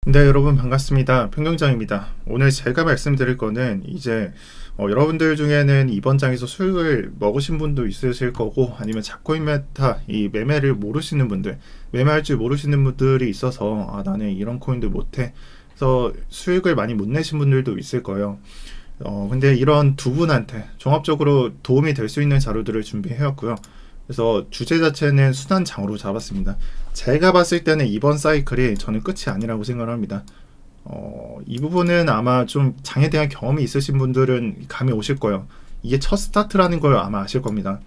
네, 여러분 반갑습니다. 평경장입니다. 오늘 제가 말씀드릴 거는 이제 여러분들 중에는 이번 장에서 수익을 먹으신 분도 있으실 거고, 아니면 잡코인 메타 이 매매를 모르시는 분들, 매매할 줄 모르시는 분들이 있어서 나는 이런 코인도 못해, 그래서 수익을 많이 못 내신 분들도 있을 거예요. 근데 이런 두 분한테 종합적으로 도움이 될 수 있는 자료들을 준비해왔고요. 그래서 주제 자체는 순환장으로 잡았습니다. 제가 봤을 때는 이번 사이클이 저는 끝이 아니라고 생각을 합니다. 이 부분은 아마 좀 장에 대한 경험이 있으신 분들은 감이 오실 거예요. 이게 첫 스타트라는 걸 아마 아실 겁니다.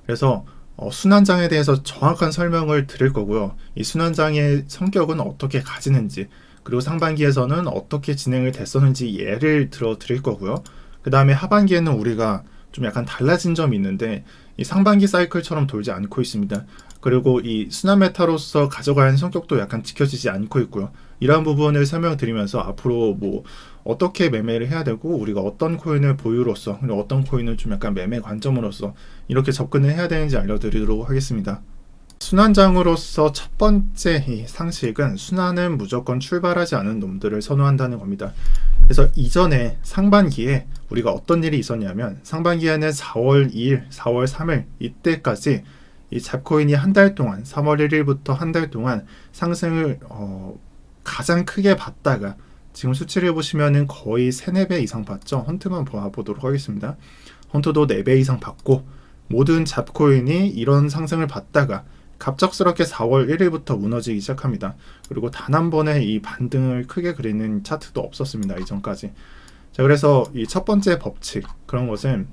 그래서 순환장에 대해서 정확한 설명을 드릴 거고요. 이 순환장의 성격은 어떻게 가지는지, 그리고 상반기에서는 어떻게 진행을 됐었는지 예를 들어 드릴 거고요. 그 다음에 하반기에는 우리가 좀 약간 달라진 점이 있는데, 이 상반기 사이클처럼 돌지 않고 있습니다. 그리고 이 순환 메타로서 가져가야 하는 성격도 약간 지켜지지 않고 있고요. 이러한 부분을 설명드리면서 앞으로 뭐 어떻게 매매를 해야 되고, 우리가 어떤 코인을 보유로서, 그리고 어떤 코인을 좀 약간 매매 관점으로서 이렇게 접근을 해야 되는지 알려드리도록 하겠습니다. 순환장으로서 첫 번째 이 상식은, 순환은 무조건 출발하지 않은 놈들을 선호한다는 겁니다. 그래서 이전에 상반기에 우리가 어떤 일이 있었냐면, 상반기에는 4월 2일, 4월 3일 이때까지 이 잡코인이 한 달 동안, 3월 1일부터 한 달 동안 상승을 가장 크게 봤다가, 지금 수치를 보시면은 거의 3, 4배 이상 봤죠. 헌트만 보도록 하겠습니다. 헌트도 4배 이상 봤고, 모든 잡코인이 이런 상승을 봤다가 갑작스럽게 4월 1일부터 무너지기 시작합니다. 그리고 단 한 번에 이 반등을 크게 그리는 차트도 없었습니다. 이전까지. 자, 그래서 이 첫 번째 법칙, 그런 것은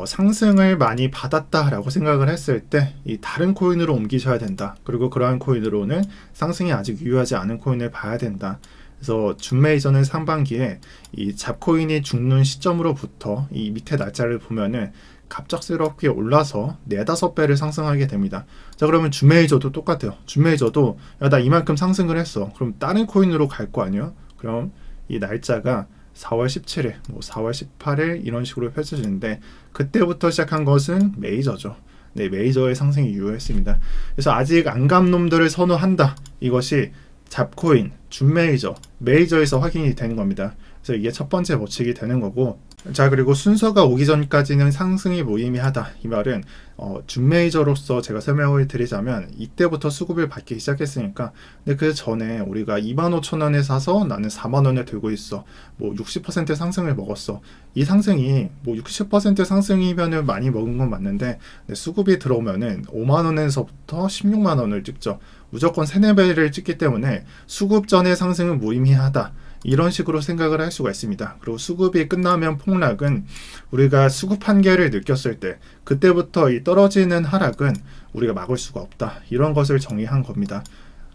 상승을 많이 받았다라고 생각을 했을 때 이 다른 코인으로 옮기셔야 된다. 그리고 그러한 코인으로는 상승이 아직 유효하지 않은 코인을 봐야 된다. 그래서 준메이저는 상반기에 이 잡코인이 죽는 시점으로부터 이 밑에 날짜를 보면은 갑작스럽게 올라서 4-5배를 상승하게 됩니다. 자, 그러면 준메이저도 똑같아요. 준메이저도 나 이만큼 상승을 했어. 그럼 다른 코인으로 갈 거 아니에요? 그럼 이 날짜가 4월 17일, 4월 18일 이런 식으로 펼쳐지는데, 그때부터 시작한 것은 메이저죠. 네, 메이저의 상승이 유효했습니다. 그래서 아직 안 간 놈들을 선호한다. 이것이 잡코인, 준메이저, 메이저에서 확인이 되는 겁니다. 그래서 이게 첫 번째 법칙이 되는 거고, 자, 그리고 순서가 오기 전까지는 상승이 무의미하다. 이 말은 준메이저로서 제가 설명을 드리자면, 이때부터 수급을 받기 시작했으니까, 근데 그 전에 우리가 25,000원에 사서 나는 40,000원에 들고 있어, 뭐 60% 상승을 먹었어. 이 상승이 뭐 60% 상승이면은 많이 먹은 건 맞는데, 수급이 들어오면은 5만원에서부터 16만원을 찍죠. 무조건 3, 4배를 찍기 때문에 수급 전의 상승은 무의미하다. 이런 식으로 생각을 할 수가 있습니다. 그리고 수급이 끝나면 폭락은, 우리가 수급 한계를 느꼈을 때 그때부터 이 떨어지는 하락은 우리가 막을 수가 없다. 이런 것을 정의한 겁니다.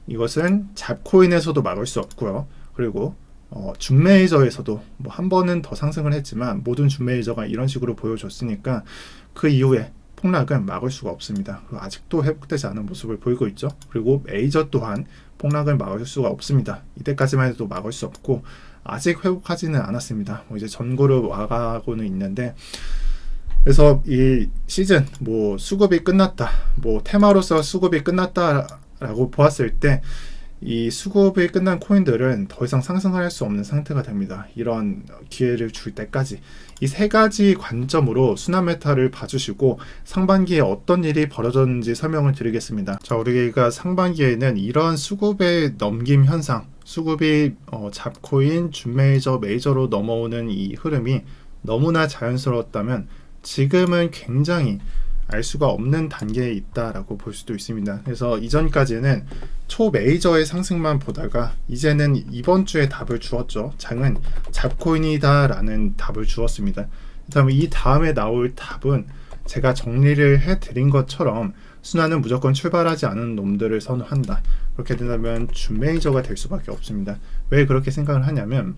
이것은 잡코인에서도 막을 수 없고요. 그리고 준메이저에서도 뭐 한 번은 더 상승을 했지만, 모든 준메이저가 이런 식으로 보여줬으니까 그 이후에 폭락은 막을 수가 없습니다. 그리고 아직도 회복되지 않은 모습을 보이고 있죠. 그리고 메이저 또한 폭락을 막을 수가 없습니다. 이때까지만 해도 막을 수 없고, 아직 회복하지는 않았습니다. 이제 전고를 와가고는 있는데, 그래서 이 시즌 뭐 수급이 끝났다, 뭐 테마로서 수급이 끝났다라고 보았을 때, 이 수급이 끝난 코인들은 더 이상 상승을 할 수 없는 상태가 됩니다. 이런 기회를 줄 때까지. 이 세 가지 관점으로 순환 메타를 봐주시고, 상반기에 어떤 일이 벌어졌는지 설명을 드리겠습니다. 자, 우리가 상반기에는 이러한 수급의 넘김 현상, 수급이 잡코인, 준메이저, 메이저로 넘어오는 이 흐름이 너무나 자연스러웠다면, 지금은 굉장히 알 수가 없는 단계에 있다라고 볼 수도 있습니다. 그래서 이전까지는 초메이저의 상승만 보다가, 이제는 이번 주에 답을 주었죠. 장은 잡코인이다 라는 답을 주었습니다. 그다음에 이 다음에 나올 답은 제가 정리를 해드린 것처럼, 순환은 무조건 출발하지 않은 놈들을 선호한다. 그렇게 된다면 준메이저가 될 수밖에 없습니다. 왜 그렇게 생각을 하냐면,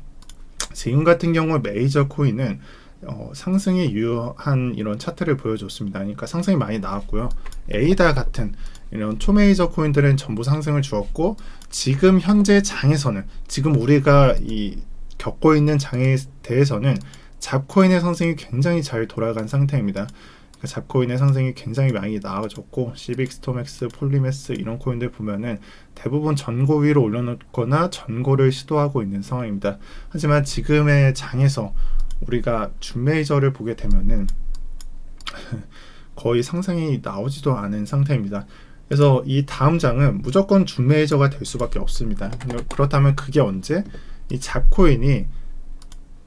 지금 같은 경우 메이저 코인은 상승이 유효한 이런 차트를 보여줬습니다. 그러니까 상승이 많이 나왔고요. 에이다 같은 이런 초메이저 코인들은 전부 상승을 주었고, 지금 현재 장에서는, 지금 우리가 겪고 있는 장에 대해서는 잡코인의 상승이 굉장히 잘 돌아간 상태입니다. 잡코인의 상승이 굉장히 많이 나아졌고, 시빅, 스톰엑스, 폴리메스 이런 코인들 보면은 대부분 전고 위로 올려놓거나 전고를 시도하고 있는 상황입니다. 하지만 지금의 장에서 우리가 준 메이저를 보게 되면은 거의 상승이 나오지도 않은 상태입니다. 그래서 이 다음 장은 무조건 준 메이저가 될 수밖에 없습니다. 그렇다면 그게 언제? 이 잡코인이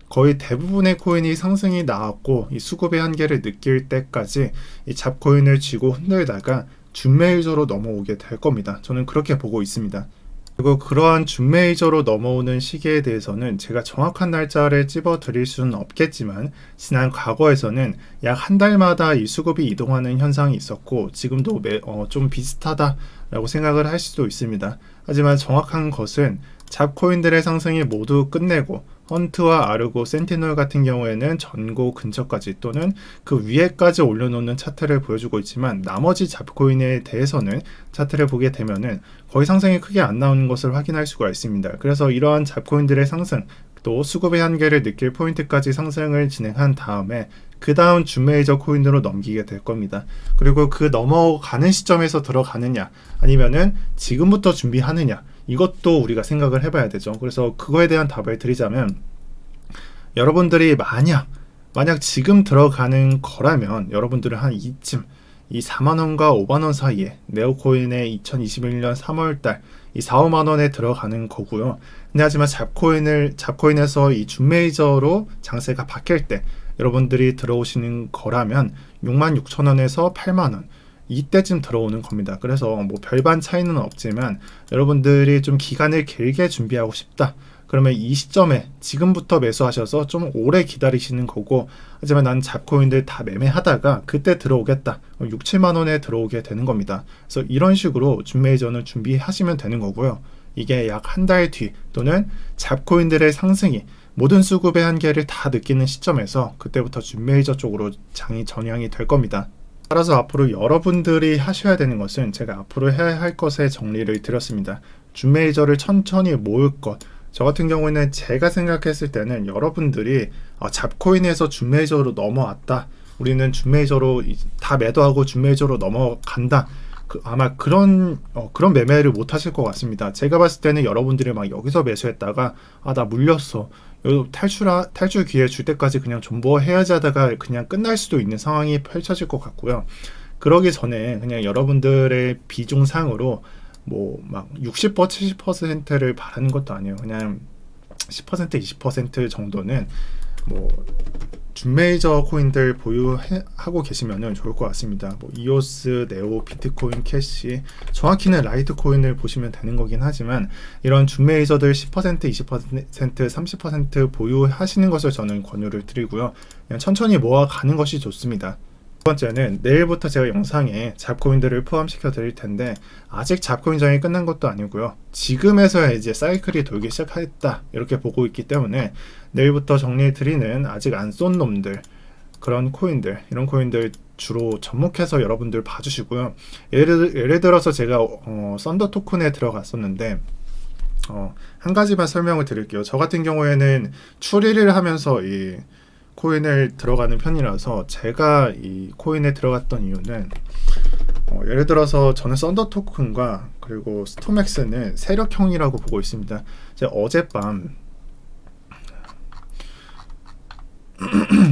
거의 대부분의 코인이 상승이 나왔고 이 수급의 한계를 느낄 때까지 이 잡코인을 쥐고 흔들다가 준 메이저로 넘어오게 될 겁니다. 저는 그렇게 보고 있습니다. 그리고 그러한 준 메이저로 넘어오는 시기에 대해서는 제가 정확한 날짜를 찝어 드릴 수는 없겠지만, 지난 과거에서는 약 한 달마다 이 수급이 이동하는 현상이 있었고 지금도 좀 비슷하다라고 생각을 할 수도 있습니다. 하지만 정확한 것은 잡코인들의 상승이 모두 끝내고 헌트와 아르고, 센티널 같은 경우에는 전고 근처까지 또는 그 위에까지 올려놓는 차트를 보여주고 있지만, 나머지 잡코인에 대해서는 차트를 보게 되면은 거의 상승이 크게 안 나오는 것을 확인할 수가 있습니다. 그래서 이러한 잡코인들의 상승, 또 수급의 한계를 느낄 포인트까지 상승을 진행한 다음에 그 다음 준 메이저 코인으로 넘기게 될 겁니다. 그리고 그 넘어가는 시점에서 들어가느냐 아니면은 지금부터 준비하느냐, 이것도 우리가 생각을 해봐야 되죠. 그래서 그거에 대한 답을 드리자면, 여러분들이 만약 지금 들어가는 거라면 여러분들은 한 이쯤 이 4만원과 5만원 사이에 네오코인의 2021년 3월달 이 4, 5만원에 들어가는 거고요. 근데 하지만 잡코인에서 이 준 메이저로 장세가 바뀔 때 여러분들이 들어오시는 거라면 66,000원에서 8만원 이때쯤 들어오는 겁니다. 그래서 뭐 별반 차이는 없지만 여러분들이 좀 기간을 길게 준비하고 싶다, 그러면 이 시점에 지금부터 매수하셔서 좀 오래 기다리시는 거고, 하지만 난 잡코인들 다 매매하다가 그때 들어오겠다, 6, 7만원에 들어오게 되는 겁니다. 그래서 이런 식으로 준 메이저는 준비하시면 되는 거고요. 이게 약 한 달 뒤 또는 잡코인들의 상승이 모든 수급의 한계를 다 느끼는 시점에서 그때부터 준 메이저 쪽으로 장이 전향이 될 겁니다. 따라서 앞으로 여러분들이 하셔야 되는 것은 제가 앞으로 해야 할 것의 정리를 드렸습니다. 준 메이저를 천천히 모을 것. 저 같은 경우에는 제가 생각했을 때는 여러분들이 잡코인에서 준 메이저로 넘어왔다, 우리는 준 메이저로 다 매도하고 준 메이저로 넘어간다, 아마 그런 매매를 못 하실 것 같습니다. 제가 봤을 때는 여러분들이 막 여기서 매수했다가 나 물렸어, 탈출 기회 줄 때까지 그냥 존버해야지 하다가 그냥 끝날 수도 있는 상황이 펼쳐질 것 같고요. 그러기 전에 그냥 여러분들의 비중상으로 뭐 막 60%, 70%를 바라는 것도 아니에요. 그냥 10%, 20% 정도는 뭐 준 메이저 코인들 보유하고 계시면은 좋을 것 같습니다. 뭐 이오스, 네오, 비트코인, 캐시, 정확히는 라이트코인을 보시면 되는 거긴 하지만 이런 준 메이저들 10%, 20%, 30% 보유하시는 것을 저는 권유를 드리고요. 그냥 천천히 모아가는 것이 좋습니다. 두 번째는 내일부터 제가 영상에 잡코인들을 포함시켜 드릴 텐데, 아직 잡코인장이 끝난 것도 아니고요. 지금에서야 이제 사이클이 돌기 시작했다 이렇게 보고 있기 때문에 내일부터 정리해 드리는 아직 안 쏜 놈들, 그런 코인들, 이런 코인들 주로 접목해서 여러분들 봐주시고요. 예를 들어서 제가 썬더 토큰에 들어갔었는데 한 가지만 설명을 드릴게요. 저 같은 경우에는 추리를 하면서 이 코인을 들어가는 편이라서, 제가 이 코인에 들어갔던 이유는 예를 들어서 저는 썬더 토큰과 그리고 스톰엑스는 세력형이라고 보고 있습니다. 제가 어젯밤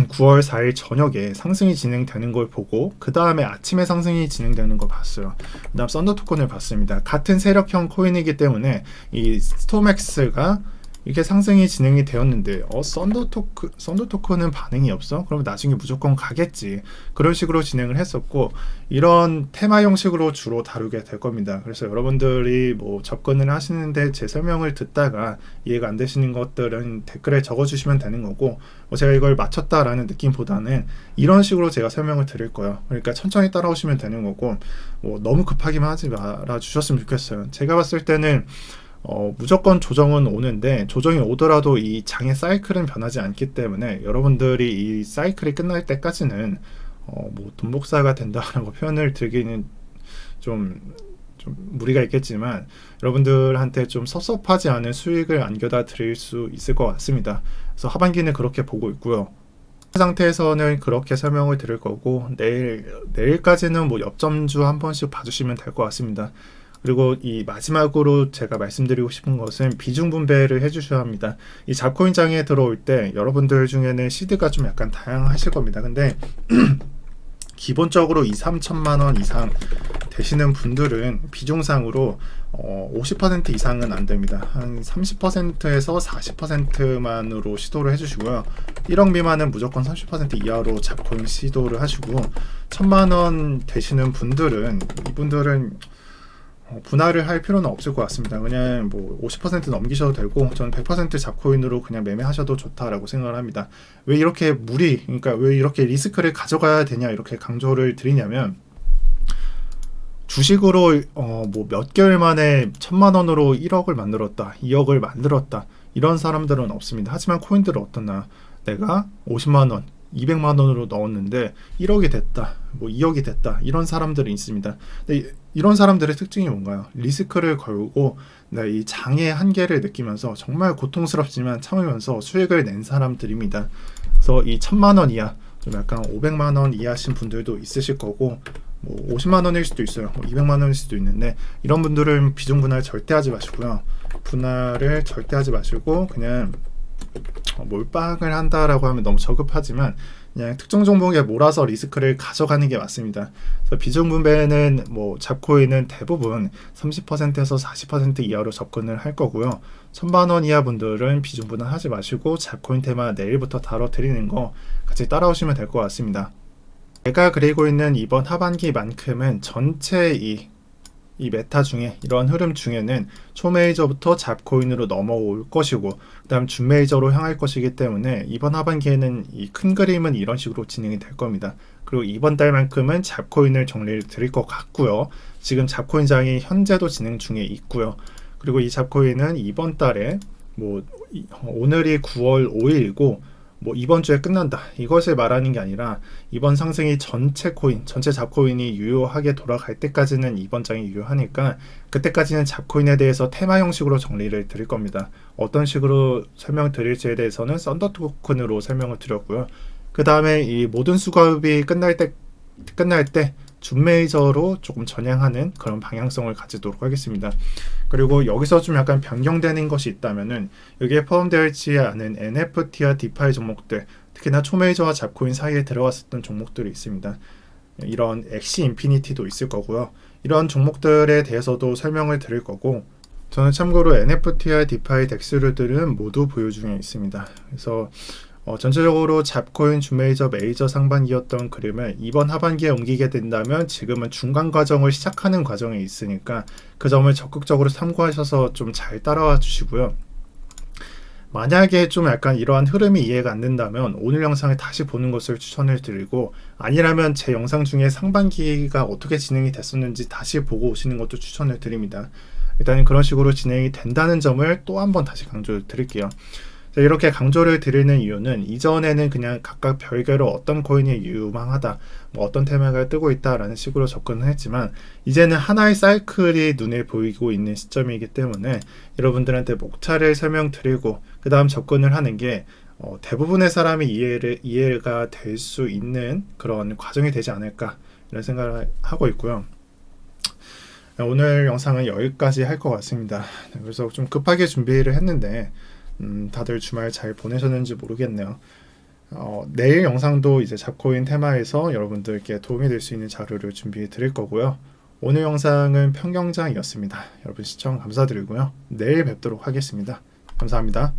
9월 4일 저녁에 상승이 진행되는 걸 보고 그 다음에 아침에 상승이 진행되는 걸 봤어요. 그 다음 썬더 토큰을 봤습니다. 같은 세력형 코인이기 때문에 이 스톰엑스가 이렇게 상승이 진행이 되었는데 썬더 토큰은 반응이 없어? 그러면 나중에 무조건 가겠지. 그런 식으로 진행을 했었고, 이런 테마 형식으로 주로 다루게 될 겁니다. 그래서 여러분들이 뭐 접근을 하시는데 제 설명을 듣다가 이해가 안 되시는 것들은 댓글에 적어주시면 되는 거고, 제가 이걸 맞췄다라는 느낌보다는 이런 식으로 제가 설명을 드릴 거예요. 그러니까 천천히 따라오시면 되는 거고, 너무 급하게만 하지 말아 주셨으면 좋겠어요. 제가 봤을 때는 무조건 조정은 오는데, 조정이 오더라도 이 장의 사이클은 변하지 않기 때문에 여러분들이 이 사이클이 끝날 때까지는 뭐 돈복사가 된다라고 표현을 드리기는 좀 무리가 있겠지만 여러분들한테 좀 섭섭하지 않은 수익을 안겨다 드릴 수 있을 것 같습니다. 그래서 하반기는 그렇게 보고 있고요. 상태에서는 그렇게 설명을 드릴 거고, 내일까지는 뭐 엽점주 한 번씩 봐주시면 될 것 같습니다. 그리고 이 마지막으로 제가 말씀드리고 싶은 것은 비중 분배를 해주셔야 합니다. 이 잡코인장에 들어올 때 여러분들 중에는 시드가 좀 약간 다양하실 겁니다. 근데 기본적으로 2-3천만 원 이상 되시는 분들은 비중상으로 50% 이상은 안 됩니다. 한 30%에서 40%만으로 시도를 해주시고요. 1억 미만은 무조건 30% 이하로 잡코인 시도를 하시고, 1,000만 원 되시는 분들은 이분들은 분할을 할 필요는 없을 것 같습니다. 그냥 뭐 50% 넘기셔도 되고, 저는 100% 잡코인으로 그냥 매매하셔도 좋다라고 생각을 합니다. 왜 이렇게 그러니까 왜 이렇게 리스크를 가져가야 되냐 이렇게 강조를 드리냐면, 주식으로 뭐 몇 개월 만에 1,000만 원으로 1억을 만들었다, 2억을 만들었다 이런 사람들은 없습니다. 하지만 코인들은 어떠나, 내가 50만 원, 200만 원으로 넣었는데 1억이 됐다, 뭐 2억이 됐다 이런 사람들이 있습니다. 근데 이런 사람들의 특징이 뭔가요? 리스크를 걸고 이 장의 한계를 느끼면서 정말 고통스럽지만 참으면서 수익을 낸 사람들입니다. 그래서 이 1,000만 원 이하, 좀 약간 500만 원 이하신 분들도 있으실 거고, 뭐 50만 원일 수도 있어요. 뭐 200만 원일 수도 있는데, 이런 분들은 비중 분할 절대 하지 마시고요. 분할을 절대 하지 마시고 그냥 몰빵을 한다라고 하면 너무 저급하지만 그냥 특정 종목에 몰아서 리스크를 가져가는 게 맞습니다. 그래서 비중 분배는 뭐 잡코인은 대부분 30%에서 40% 이하로 접근을 할 거고요. 1,000만 원 이하 분들은 비중 분할하지 마시고 잡코인 테마 내일부터 다뤄드리는 거 같이 따라오시면 될 것 같습니다. 제가 그리고 있는 이번 하반기만큼은 전체 이 메타 중에, 이런 흐름 중에는 초메이저부터 잡코인으로 넘어올 것이고, 그 다음 준메이저로 향할 것이기 때문에 이번 하반기에는 이 큰 그림은 이런 식으로 진행이 될 겁니다. 그리고 이번 달만큼은 잡코인을 정리를 드릴 것 같고요. 지금 잡코인장이 현재도 진행 중에 있고요. 그리고 이 잡코인은 이번 달에 뭐 오늘이 9월 5일이고 뭐 이번 주에 끝난다 이것을 말하는 게 아니라, 이번 상승이 전체 잡코인이 유효하게 돌아갈 때까지는 이번 장이 유효하니까, 그때까지는 잡코인에 대해서 테마 형식으로 정리를 드릴 겁니다. 어떤 식으로 설명드릴지에 대해서는 썬더 토큰으로 설명을 드렸고요. 그 다음에 이 모든 수급이 끝날 때 준메이저로 조금 전향하는 그런 방향성을 가지도록 하겠습니다. 그리고 여기서 좀 약간 변경되는 것이 있다면은, 여기에 포함되어 있지 않은 NFT와 디파이 종목들, 특히나 초메이저와 잡코인 사이에 들어갔었던 종목들이 있습니다. 이런 엑시 인피니티도 있을 거고요. 이런 종목들에 대해서도 설명을 드릴 거고, 저는 참고로 NFT와 디파이 덱스류들은 모두 보유 중에 있습니다. 그래서 전체적으로 잡코인 준메이저 메이저 상반기였던 그림을 이번 하반기에 옮기게 된다면, 지금은 중간 과정을 시작하는 과정에 있으니까 그 점을 적극적으로 참고하셔서 좀 잘 따라와 주시고요. 만약에 좀 약간 이러한 흐름이 이해가 안 된다면 오늘 영상을 다시 보는 것을 추천을 드리고, 아니라면 제 영상 중에 상반기가 어떻게 진행이 됐었는지 다시 보고 오시는 것도 추천을 드립니다. 일단은 그런 식으로 진행이 된다는 점을 또 한번 다시 강조를 드릴게요. 이렇게 강조를 드리는 이유는, 이전에는 그냥 각각 별개로 어떤 코인이 유망하다, 뭐 어떤 테마가 뜨고 있다라는 식으로 접근을 했지만, 이제는 하나의 사이클이 눈에 보이고 있는 시점이기 때문에 여러분들한테 목차를 설명드리고 그 다음 접근을 하는 게 대부분의 사람이 이해가 될 수 있는 그런 과정이 되지 않을까 이런 생각을 하고 있고요. 오늘 영상은 여기까지 할 것 같습니다. 그래서 좀 급하게 준비를 했는데 다들 주말 잘 보내셨는지 모르겠네요. 내일 영상도 이제 잡코인 테마에서 여러분들께 도움이 될 수 있는 자료를 준비해 드릴 거고요. 오늘 영상은 평경장이었습니다. 여러분 시청 감사드리고요. 내일 뵙도록 하겠습니다. 감사합니다.